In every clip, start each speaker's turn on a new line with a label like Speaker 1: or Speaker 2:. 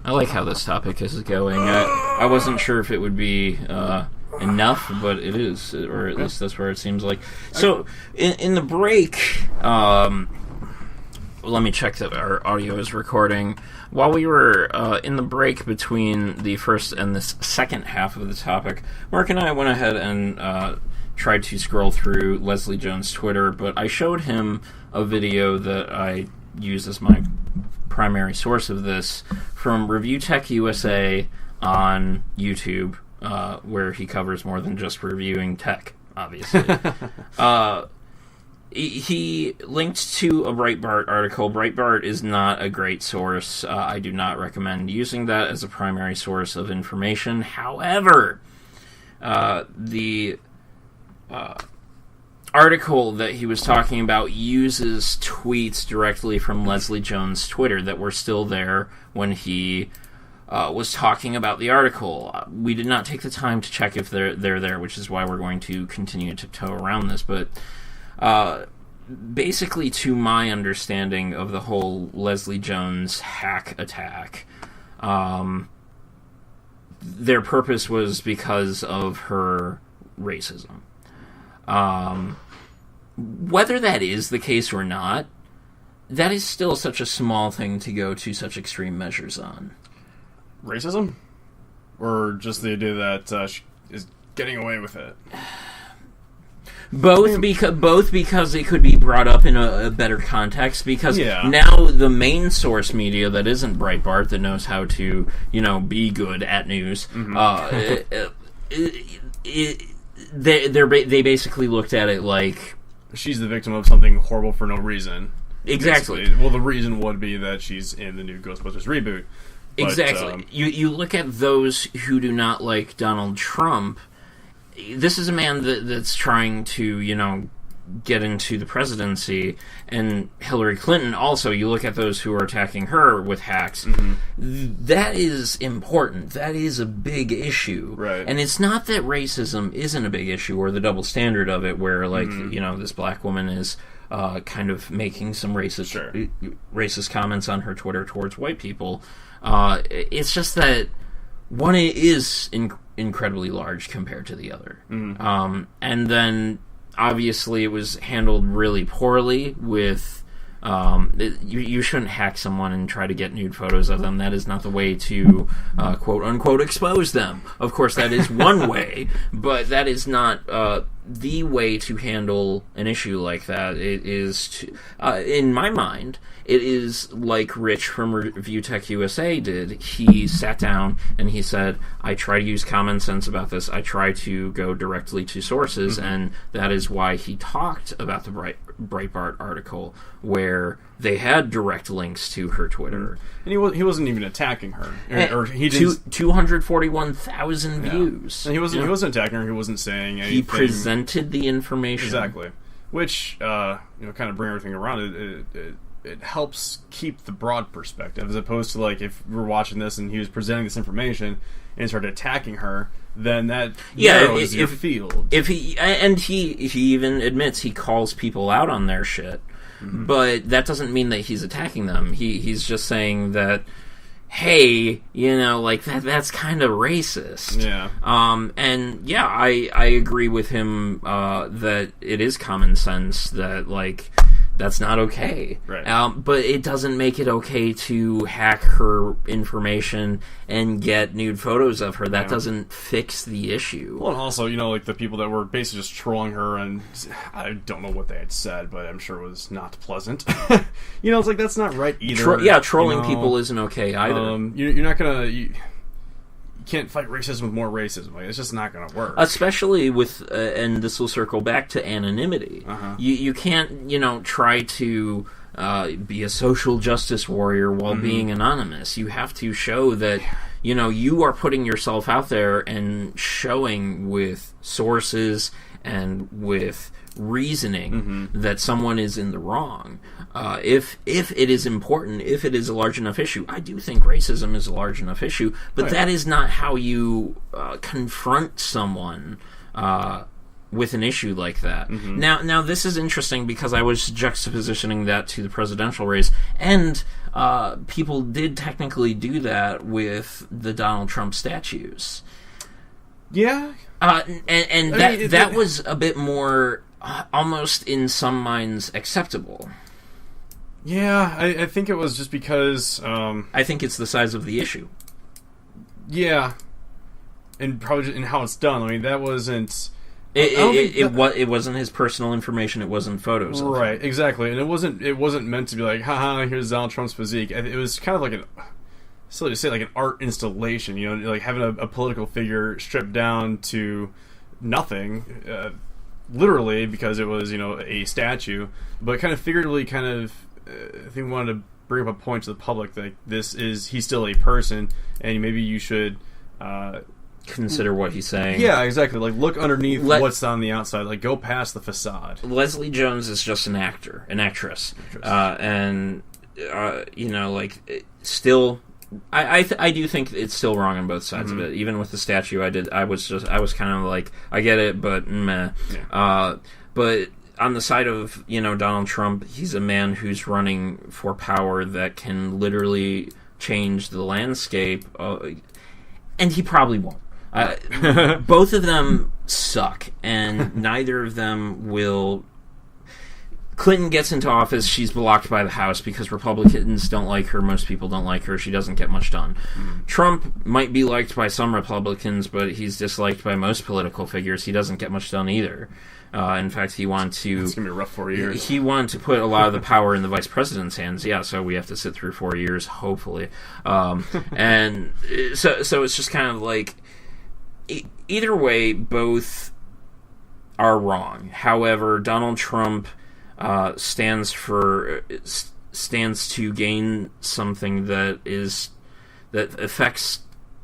Speaker 1: I like how this topic is going. I wasn't sure if it would be enough, but it is, or at least that's where it seems like. So, in the break, let me check that our audio is recording. While we were in the break between the first and the second half of the topic, Mark and I went ahead and tried to scroll through Leslie Jones' Twitter, but I showed him a video that I use as my primary source of this from Review Tech USA on YouTube, where he covers more than just reviewing tech, obviously. He linked to a Breitbart article. Breitbart is not a great source. I do not recommend using that as a primary source of information. However, the article that he was talking about uses tweets directly from Leslie Jones' Twitter that were still there when he was talking about the article. We did not take the time to check if they're there, which is why we're going to continue to tiptoe around this. But basically, to my understanding of the whole Leslie Jones hack attack, their purpose was because of her racism. Whether that is the case or not, that is still such a small thing to go to such extreme measures on.
Speaker 2: Racism? Or just the idea that she is getting away with it?
Speaker 1: Both because it could be brought up in a better context, because now the main source media that isn't Breitbart, that knows how to, be good at news, they basically looked at it like
Speaker 2: she's the victim of something horrible for no reason.
Speaker 1: Exactly.
Speaker 2: Basically. Well, the reason would be that she's in the new Ghostbusters reboot. But,
Speaker 1: exactly. You look at those who do not like Donald Trump. This is a man that's trying to, get into the presidency, and Hillary Clinton also. You look at those who are attacking her with hacks. Mm-hmm. That is important. That is a big issue.
Speaker 2: Right.
Speaker 1: And it's not that racism isn't a big issue, or the double standard of it, where, this black woman is kind of making some racist comments on her Twitter towards white people. It's just that one is incredibly large compared to the other. Mm-hmm. And then, obviously, it was handled really poorly with... you shouldn't hack someone and try to get nude photos of them. That is not the way to, quote-unquote, expose them. Of course, that is one way, but that is not the way to handle an issue like that. It is, in my mind... It is like Rich from Review Tech USA did. He sat down and he said, I try to use common sense about this. I try to go directly to sources, and that is why he talked about the Breitbart article, where they had direct links to her Twitter.
Speaker 2: And he wasn't even attacking her. Or he didn't...
Speaker 1: 241,000 views.
Speaker 2: And he wasn't attacking her. He wasn't saying anything.
Speaker 1: He presented the information.
Speaker 2: Exactly. Which, kind of bring everything around. It helps keep the broad perspective, as opposed to, like, if we were watching this and he was presenting this information and started attacking her, then that narrows your field.
Speaker 1: If he even admits he calls people out on their shit, but that doesn't mean that he's attacking them. He's just saying that, hey, that's kind of racist.
Speaker 2: Yeah.
Speaker 1: I agree with him that it is common sense that, like, that's not okay.
Speaker 2: Right.
Speaker 1: But it doesn't make it okay to hack her information and get nude photos of her. That doesn't fix the issue.
Speaker 2: Well, and also, like the people that were basically just trolling her, and I don't know what they had said, but I'm sure it was not pleasant. It's like, that's not right either.
Speaker 1: Trolling people isn't okay either.
Speaker 2: You're not gonna... You can't fight racism with more racism. Like, it's just not going to work.
Speaker 1: Especially with, and this will circle back to anonymity. Uh-huh. You can't, try to be a social justice warrior while being anonymous. You have to show that, you are putting yourself out there and showing with sources and with reasoning that someone is in the wrong. If it is important, if it is a large enough issue, I do think racism is a large enough issue, but that is not how you confront someone with an issue like that.
Speaker 2: Mm-hmm.
Speaker 1: Now this is interesting because I was juxtapositioning that to the presidential race, and people did technically do that with the Donald Trump statues.
Speaker 2: Yeah.
Speaker 1: And that was a bit more, almost in some minds, acceptable.
Speaker 2: Yeah, I think it was just because...
Speaker 1: I think it's the size of the issue.
Speaker 2: Yeah. And probably in how it's done. I mean, that wasn't...
Speaker 1: It wasn't his personal information. It wasn't photos of
Speaker 2: right, exactly. And it wasn't meant to be like, haha, here's Donald Trump's physique. It was kind of like silly to say, like an art installation, you know, like having a political figure stripped down to nothing, literally, because it was, you know, a statue, but kind of figuratively, I think we wanted to bring up a point to the public that he's still a person, and maybe you should
Speaker 1: consider what he's saying.
Speaker 2: Yeah, exactly. Like, look underneath what's on the outside. Like, go past the facade.
Speaker 1: Leslie Jones is just an actress. And you know, like, still... I do think it's still wrong on both sides of it. Even with the statue, I was kind of like, I get it, but meh. Yeah. But on the side of, you know, Donald Trump, he's a man who's running for power that can literally change the landscape, and he probably won't. Both of them suck, and neither of them will... Clinton gets into office, she's blocked by the House because Republicans don't like her, most people don't like her, she doesn't get much done. Trump might be liked by some Republicans, but he's disliked by most political figures, he doesn't get much done either. In fact, he wanted to...
Speaker 2: It's going to be a rough 4 years.
Speaker 1: He wanted to put a lot of the power in the vice president's hands, so we have to sit through 4 years, hopefully. And so it's just kind of like... Either way, both are wrong. However, Donald Trump... stands to gain something that affects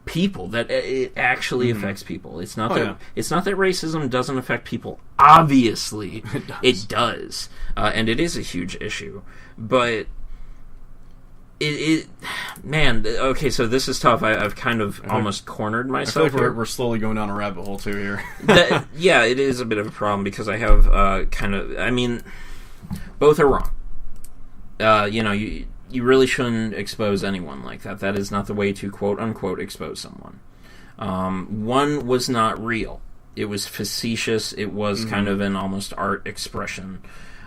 Speaker 1: people, that it actually affects people. It's not that racism doesn't affect people. Obviously, it does, and it is a huge issue. But man, okay, so this is tough. I've kind of almost cornered myself.
Speaker 2: I feel like we're slowly going down a rabbit hole too here.
Speaker 1: Yeah, it is a bit of a problem because I have both are wrong. You know, you really shouldn't expose anyone like that. That is not the way to quote-unquote expose someone. One was not real. It was facetious. It was kind of an almost art expression.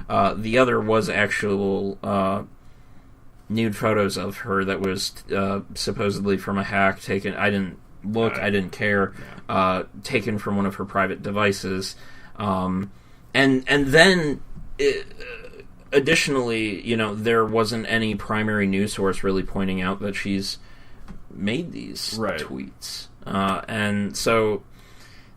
Speaker 1: The other was actual nude photos of her that was supposedly from a hack taken. I didn't look. I didn't care. Taken from one of her private devices. And then... additionally, you know, there wasn't any primary news source really pointing out that she's made these tweets. And so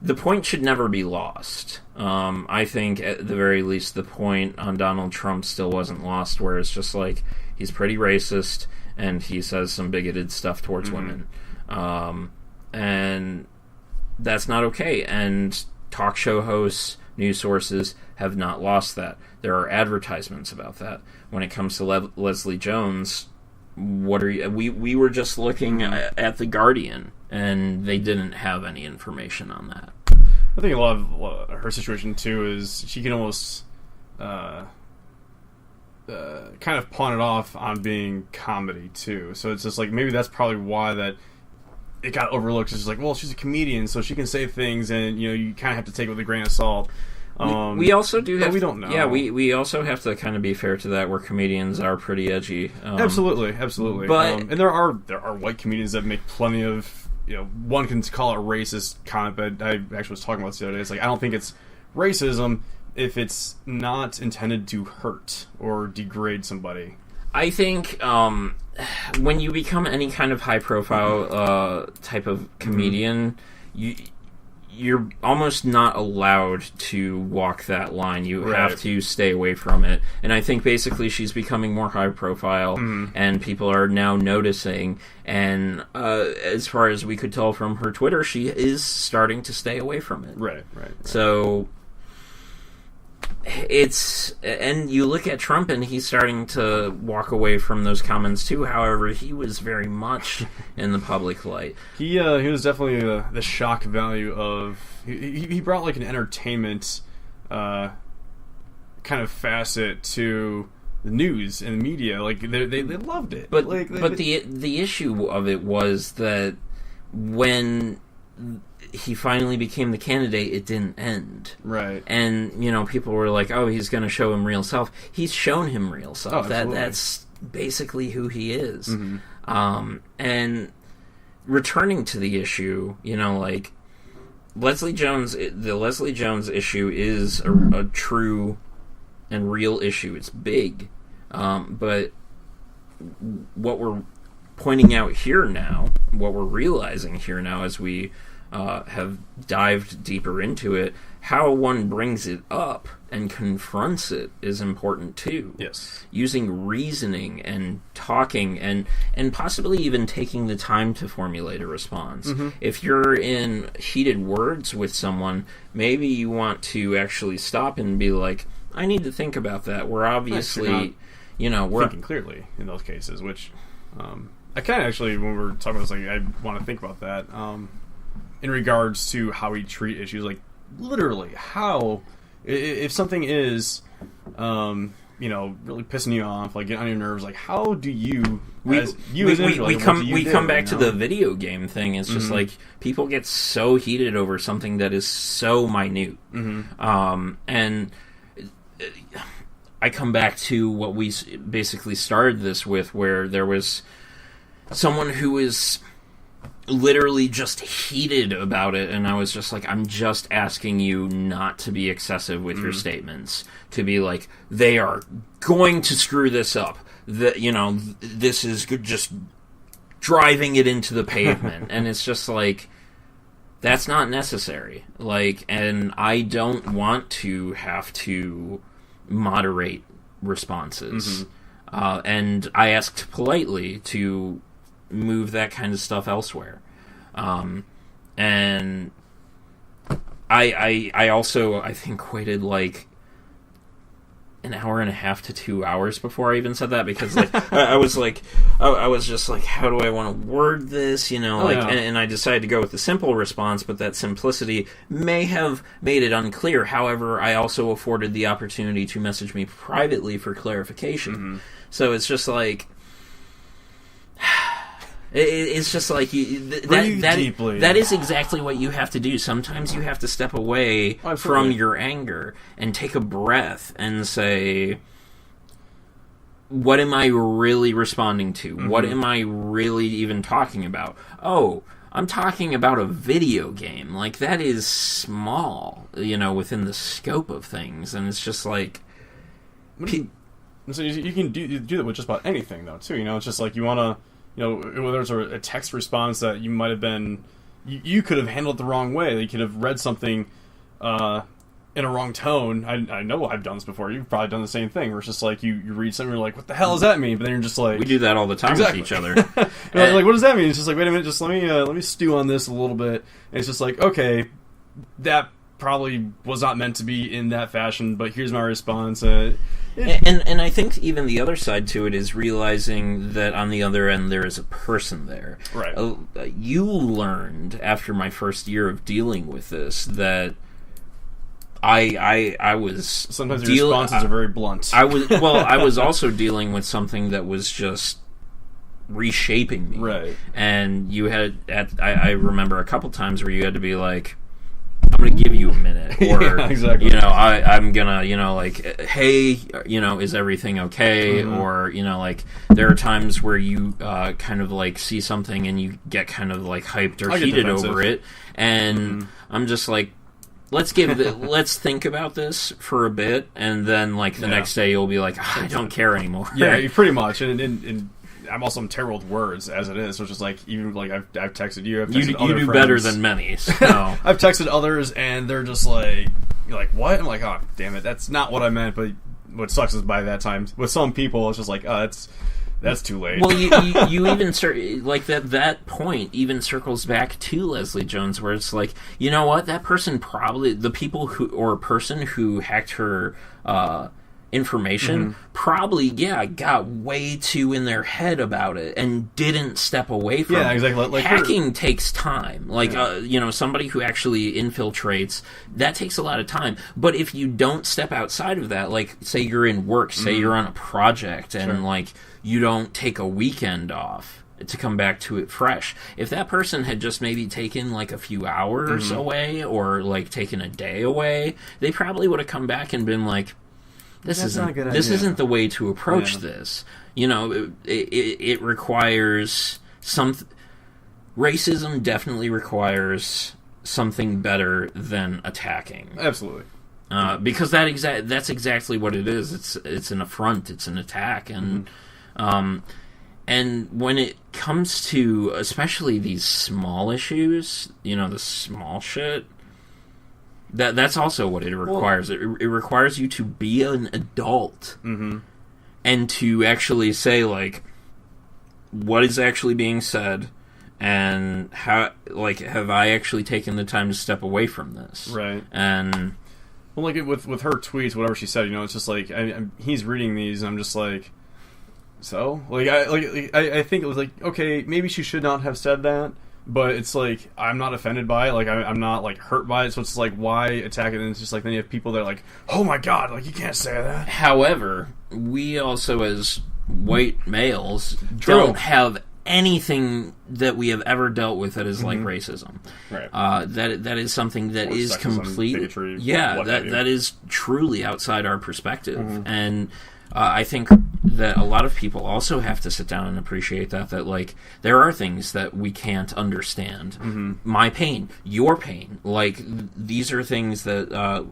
Speaker 1: the point should never be lost. I think, at the very least, the point on Donald Trump still wasn't lost, where it's just like, he's pretty racist, and he says some bigoted stuff towards women. And that's not okay. And talk show hosts, news sources have not lost that. There are advertisements about that. When it comes to Leslie Jones, what are you? We were just looking at The Guardian, and they didn't have any information on that.
Speaker 2: I think a lot of her situation too is she can almost kind of pawn it off on being comedy too. So it's just like, maybe that's probably why that it got overlooked. It's just like, well, she's a comedian, so she can say things, and you know, you kind of have to take it with a grain of salt.
Speaker 1: We also do have...
Speaker 2: we don't know.
Speaker 1: Yeah, we also have to kind of be fair to that, where comedians are pretty edgy.
Speaker 2: Absolutely.
Speaker 1: But
Speaker 2: and there are white comedians that make plenty of... You know, one can call it a racist comment, but I actually was talking about this the other day. It's like, I don't think it's racism if it's not intended to hurt or degrade somebody.
Speaker 1: I think when you become any kind of high-profile type of comedian, you're almost not allowed to walk that line. You have to stay away from it. And I think basically she's becoming more high profile, and people are now noticing. And as far as we could tell from her Twitter, she is starting to stay away from it.
Speaker 2: Right.
Speaker 1: So and you look at Trump and he's starting to walk away from those comments too. However, he was very much in the public light.
Speaker 2: He was definitely the shock value of he brought like an entertainment kind of facet to the news and the media. Like they loved it.
Speaker 1: But
Speaker 2: like,
Speaker 1: the issue of it was that when he finally became the candidate, it didn't end.
Speaker 2: Right.
Speaker 1: And, people were like, oh, he's going to show him real self. He's shown him real self. That's basically who he is.
Speaker 2: Mm-hmm.
Speaker 1: And returning to the issue, like, the Leslie Jones issue is a true and real issue. It's big. But what we're pointing out here now, what we're realizing here now as we have dived deeper into it, how one brings it up and confronts it is important too.
Speaker 2: Yes.
Speaker 1: Using reasoning and talking and possibly even taking the time to formulate a response.
Speaker 2: Mm-hmm.
Speaker 1: If you're in heated words with someone, maybe you want to actually stop and be like, I need to think about that. We're obviously, we're
Speaker 2: thinking clearly in those cases, which I kind of actually, when we're talking about this, like, I want to think about that in regards to how we treat issues. Like, literally, how, if something is, really pissing you off, like, getting on your nerves, like, how do you,
Speaker 1: we come back to
Speaker 2: the
Speaker 1: the video game thing. It's just like, people get so heated over something that is so minute.
Speaker 2: Mm-hmm.
Speaker 1: And I come back to what we basically started this with, where there was someone who was literally just heated about it, and I was just like, I'm just asking you not to be excessive with your statements. To be like, they are going to screw this up. This is just driving it into the pavement. And it's just like, that's not necessary. Like, and I don't want to have to moderate responses. And I asked politely to move that kind of stuff elsewhere. And I also, I think, waited like an hour and a half to 2 hours before I even said that, because like I was just like, how do I want to word this, and I decided to go with the simple response, but that simplicity may have made it unclear. However, I also afforded the opportunity to message me privately for clarification. So it's just like, it's just like that is exactly what you have to do. Sometimes you have to step away from your anger and take a breath and say, what am I really responding to? What am I really even talking about? Oh, I'm talking about a video game. Like, that is small, within the scope of things. And it's just like,
Speaker 2: so you can do that with just about anything, though, too. It's just like, you want to, whether it's a text response that you might have been, you could have handled it the wrong way. You could have read something in a wrong tone. I know I've done this before. You've probably done the same thing, where it's just like, you read something, you're like, what the hell does that mean? But then you're just like...
Speaker 1: We do that all the time with each other.
Speaker 2: Like, what does that mean? It's just like, wait a minute, just let me stew on this a little bit. And it's just like, okay, that probably was not meant to be in that fashion, but here's my response.
Speaker 1: And I think even the other side to it is realizing that on the other end there is a person there.
Speaker 2: Right.
Speaker 1: You learned after my first year of dealing with this that I was...
Speaker 2: Sometimes your responses are very blunt.
Speaker 1: I was also dealing with something that was just reshaping me.
Speaker 2: Right.
Speaker 1: And you had... I remember a couple times where you had to be like, I'm going to give you a minute. Or,
Speaker 2: yeah, exactly.
Speaker 1: I'm going to, like, hey, is everything okay? Or, like, there are times where you kind of, like, see something and you get kind of, like, hyped or heated over it. And I'm just like, let's think about this for a bit. And then, like, the next day you'll be like, I don't care anymore.
Speaker 2: Yeah, pretty much. And I'm terrible with words as it is, so it's just like, even like I've texted you, I've texted other
Speaker 1: you do
Speaker 2: friends.
Speaker 1: Better than many. So.
Speaker 2: I've texted others, and they're just like, you're like, what? I'm like, oh, damn it, that's not what I meant. But what sucks is by that time, with some people, it's just like, that's too late.
Speaker 1: Well, you even like that point even circles back to Leslie Jones, where it's like, you know what, that person probably the people who or person who hacked her information probably got way too in their head about it and didn't step away from it.
Speaker 2: Exactly. Like
Speaker 1: hacking takes time. Like somebody who actually infiltrates, that takes a lot of time. But if you don't step outside of that, like say you're in work, say you're on a project, and like you don't take a weekend off to come back to it fresh. If that person had just maybe taken like a few hours away, or like taken a day away, they probably would have come back and been like, This isn't the way to approach this. You know, it requires racism definitely requires something better than attacking.
Speaker 2: Absolutely.
Speaker 1: Because that's exactly what it is. It's an affront. It's an attack, and and when it comes to especially these small issues, the small shit. That's also what it requires. It requires you to be an adult and to actually say, like, what is actually being said, and how, like, have I actually taken the time to step away from this?
Speaker 2: Right.
Speaker 1: And
Speaker 2: well, like with her tweets, whatever she said, it's just like he's reading these, and I'm just like, so I think it was like, okay, maybe she should not have said that. But it's like, I'm not offended by it. Like, I'm not, like, hurt by it. So it's like, why attack it? And it's just like, then you have people that are like, oh my god, like, you can't say that.
Speaker 1: However, we also, as white males, don't have anything that we have ever dealt with that is like racism.
Speaker 2: Right.
Speaker 1: That is something that is
Speaker 2: sexism,
Speaker 1: complete.
Speaker 2: bigotry,
Speaker 1: that is truly outside our perspective. And I think that a lot of people also have to sit down and appreciate that like there are things that we can't understand. My pain, your pain, like these are things that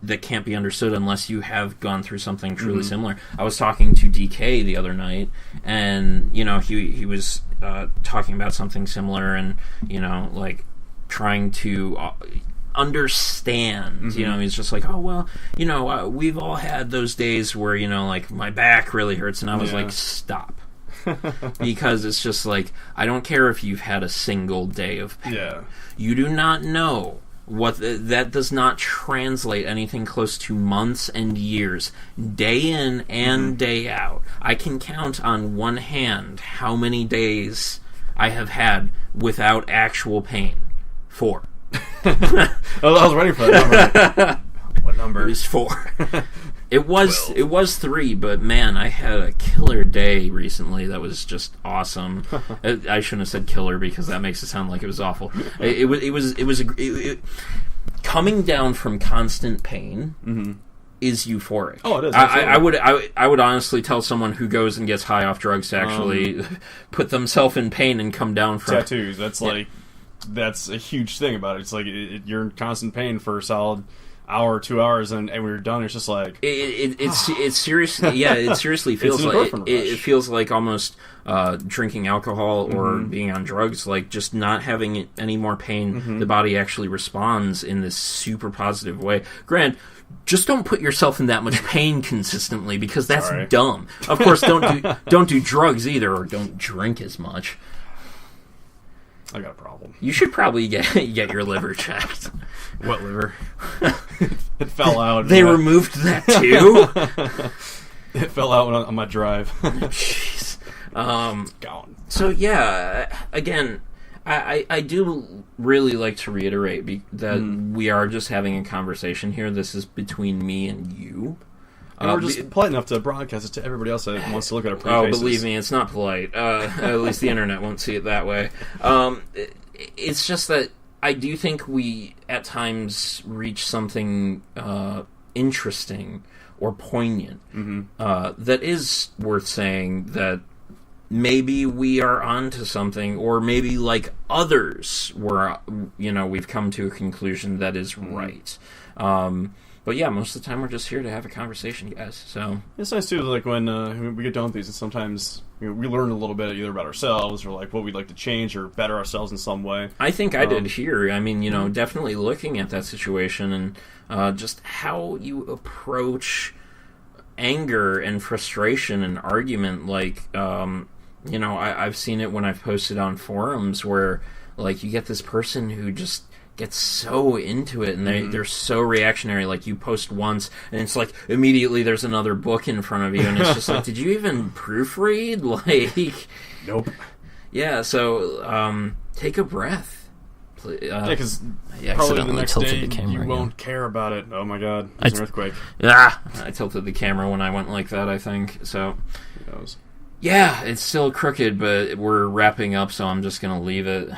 Speaker 1: that can't be understood unless you have gone through something truly similar. I was talking to DK the other night, and he was talking about something similar, and like trying to understand. He's just like, oh well, we've all had those days where like my back really hurts, and I was like, stop. Because it's just like, I don't care if you've had a single day of pain. You do not know what that does not translate anything close to months and years, day in and day out. I can count on one hand how many days I have had without actual pain. 4.
Speaker 2: I was waiting for that number. What number?
Speaker 1: It was 4. It was 3, but man, I had a killer day recently that was just awesome. I shouldn't have said killer because that makes it sound like it was awful. It was coming down from constant pain is euphoric.
Speaker 2: Oh, it is.
Speaker 1: I would honestly tell someone who goes and gets high off drugs to actually put themselves in pain and come down from
Speaker 2: tattoos. That's like. That's a huge thing about it. It's like you're in constant pain for a solid hour, 2 hours, and when you're done, it's just like
Speaker 1: it's seriously. Yeah, it seriously feels like it feels like almost drinking alcohol or being on drugs. Like just not having any more pain, the body actually responds in this super positive way. Grant, just don't put yourself in that much pain consistently because that's dumb. Of course, don't do drugs either, or don't drink as much.
Speaker 2: I got a problem.
Speaker 1: You should probably get your liver checked.
Speaker 2: What liver? It fell out.
Speaker 1: They removed that too?
Speaker 2: It fell out on my drive.
Speaker 1: Jeez.
Speaker 2: Gone.
Speaker 1: So yeah, again, I do really like to reiterate that we are just having a conversation here. This is between me and you.
Speaker 2: And we're just polite enough to broadcast it to everybody else that wants to look at our pretty faces.
Speaker 1: Oh, believe me, it's not polite. At least the internet won't see it that way. It's just that I do think we, at times, reach something interesting or poignant that is worth saying, that maybe we are onto something, or maybe, like others, we've come to a conclusion that is right. But yeah, most of the time we're just here to have a conversation, guys. So
Speaker 2: it's nice too, like when we get done with these, and sometimes we learn a little bit either about ourselves or like what we'd like to change or better ourselves in some way.
Speaker 1: I think I did here. I mean, definitely looking at that situation and just how you approach anger and frustration and argument, like, you know, I've seen it when I've posted on forums where, like, you get this person who just gets so into it, and they're so reactionary. Like, you post once, and it's like, immediately there's another book in front of you, and it's just like, did you even proofread? Like...
Speaker 2: Nope.
Speaker 1: Yeah, so, take a breath.
Speaker 2: Yeah, because probably the next day you won't care about it. Oh my god, there's an earthquake.
Speaker 1: Yeah, I tilted the camera when I went like that, I think, so...
Speaker 2: Who knows? Yeah,
Speaker 1: it's still crooked, but we're wrapping up, so I'm just gonna leave it.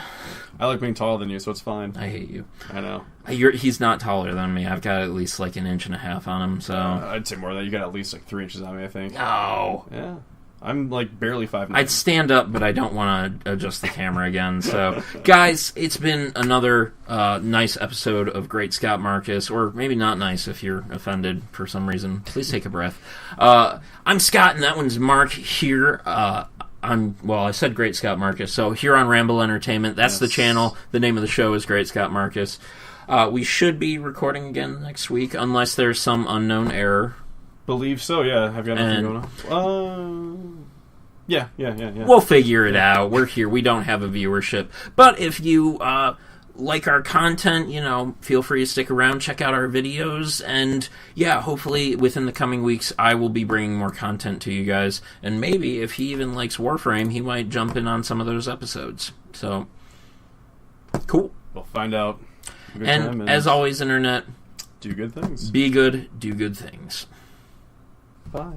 Speaker 2: I like being taller than you, so it's fine.
Speaker 1: I hate you.
Speaker 2: I know.
Speaker 1: He's not taller than me. I've got at least like 1.5 inches on him, so...
Speaker 2: I'd say more than that. You got at least like 3 inches on me, I think.
Speaker 1: No.
Speaker 2: Yeah. I'm like barely 5'9".
Speaker 1: I'd stand up, but I don't want to adjust the camera again. So, guys, it's been another nice episode of Great Scott Marcus, or maybe not nice if you're offended for some reason. Please take a breath. I'm Scott, and that one's Marc here. I said Great Scott Marcus, so here on Ramble Entertainment, that's the channel. The name of the show is Great Scott Marcus. We should be recording again next week, unless there's some unknown error.
Speaker 2: Believe so, yeah. Have you got anything going on? Yeah.
Speaker 1: We'll figure it out. We're here. We don't have a viewership. But if you like our content, you know, feel free to stick around, check out our videos, and yeah, hopefully within the coming weeks I will be bringing more content to you guys, and maybe if he even likes Warframe, he might jump in on some of those episodes. So, cool.
Speaker 2: We'll find out.
Speaker 1: And as always, Internet,
Speaker 2: do good things.
Speaker 1: Be good, do good things.
Speaker 2: Bye.